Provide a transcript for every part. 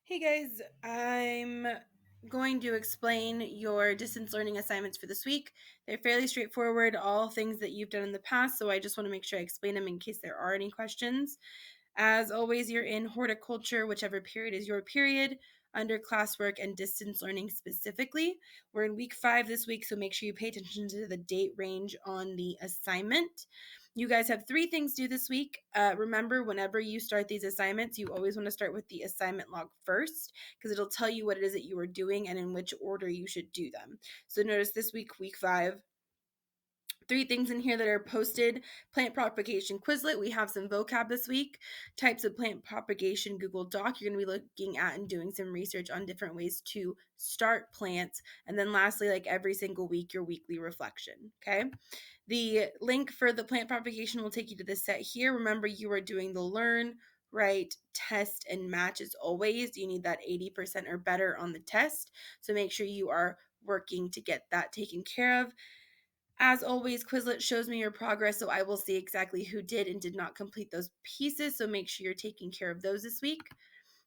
Hey guys, I'm going to explain your distance learning assignments for this week. They're fairly straightforward, all things that you've done in the past, so I just want to make sure I explain them in case there are any questions. As always, you're in horticulture, whichever period is your period, under classwork and distance learning specifically. We're in week 5 this week, so make sure you pay attention to the date range on the assignment. You guys have 3 things due this week. Remember, whenever you start these assignments, you always want to start with the assignment log first because it'll tell you what it is that you are doing and in which order you should do them. So notice this week, week 5, 3 things in here that are posted. Plant propagation Quizlet. We have some vocab this week. Types of plant propagation Google Doc. You're going to be looking at and doing some research on different ways to start plants. And then lastly, like every single week, your weekly reflection. Okay. The link for the plant propagation will take you to this set here. Remember, you are doing the learn, write, test, and match as always. You need that 80% or better on the test. So make sure you are working to get that taken care of. As always, Quizlet shows me your progress, so I will see exactly who did and did not complete those pieces. So make sure you're taking care of those this week.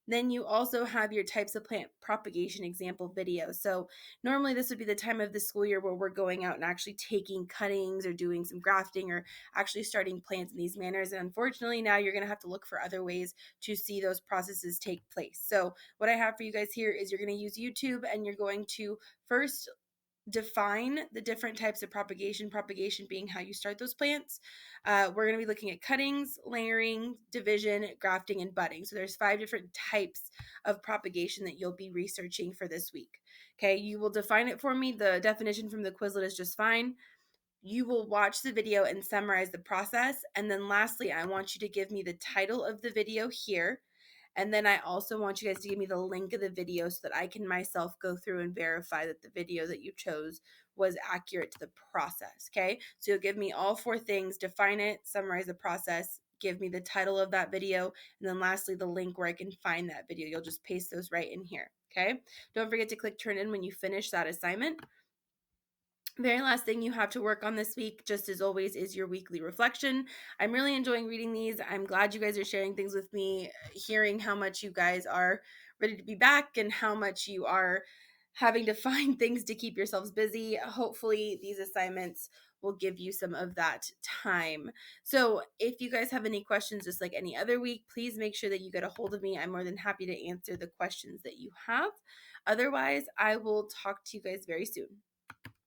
Then you also have your types of plant propagation example video. So normally this would be the time of the school year where we're going out and actually taking cuttings or doing some grafting or actually starting plants in these manners. And unfortunately, now you're going to have to look for other ways to see those processes take place. So what I have for you guys here is you're going to use YouTube and you're going to first define the different types of propagation being how you start those plants. We're going to be looking at cuttings, layering, division, grafting, and budding. So there's 5 different types of propagation that you'll be researching for this week. Okay, you will define it for me. The definition from the Quizlet is just fine. You will watch the video and summarize the process. And then lastly, I want you to give me the title of the video here. And then I also want you guys to give me the link of the video so that I can myself go through and verify that the video that you chose was accurate to the process. Okay. So you'll give me all 4 things, define it, summarize the process, give me the title of that video, and then lastly, the link where I can find that video. You'll just paste those right in here. Okay. Don't forget to click turn in when you finish that assignment. Very last thing you have to work on this week, just as always, is your weekly reflection. I'm really enjoying reading these. I'm glad you guys are sharing things with me, hearing how much you guys are ready to be back and how much you are having to find things to keep yourselves busy. Hopefully, these assignments will give you some of that time. So, if you guys have any questions, just like any other week, please make sure that you get a hold of me. I'm more than happy to answer the questions that you have. Otherwise, I will talk to you guys very soon.